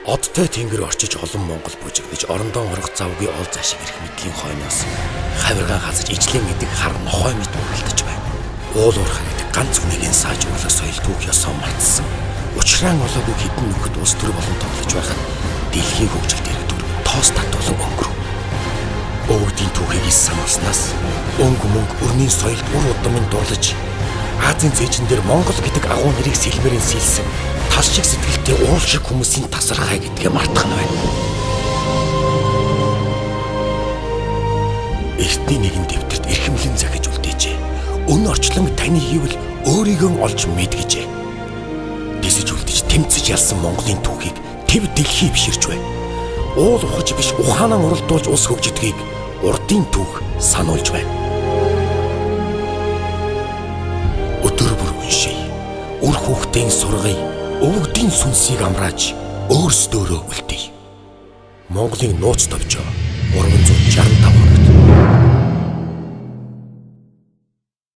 Одтой тэнгэр орчиж олон монгол бүжигдэж орондоо орох завгүй ол зашиг ирэх мэдлийн хойноос хавиргаан хазаж ижлэн гэдэг хар нохой мэд уралдаж байна. Уул уурхай гэдэг ганц хүнийгээ саажуулах соёл түүх ёсоо мартсан. Учраан олоогүй хэдэн нөхөд улс төр болон тоглож байхад дэлхийн хөгжилд иргэдүр тоос татуулан өнгөрөв. Өвгдийн түүхийг санааснаас өнгө мөнгө өрний соёлд үр удамын дурлаж Азийн зээжин дээр Монгол гэдэг агуу нэрийг сэлмээрэн сэлсэн тал шиг сэтгэлтэй уул шиг хүмүүсийн тасархай гэдгээ мартах нь байна. Эртний нэгэн дэвтэрт эрхэмлэн захиж үлдээжээ. Өн орчлон таны хийвэл өөрийгөө олж мэд гэжээ. Дисэж үлдэж тэмцэж ялсан Монголын түүхийг тэв дэлхий биширч байна. Уул ухаж биш ухаанаа уралдуулж ус хөгжидгийг урдын түүх сануулж байна. Өдөр бүр уншия. Үр хүүхдийн сургая. Өвгдийн сүнсийг амрааж өөрсдөө үлдээе. Монголын нууц товчоо 365 хоногт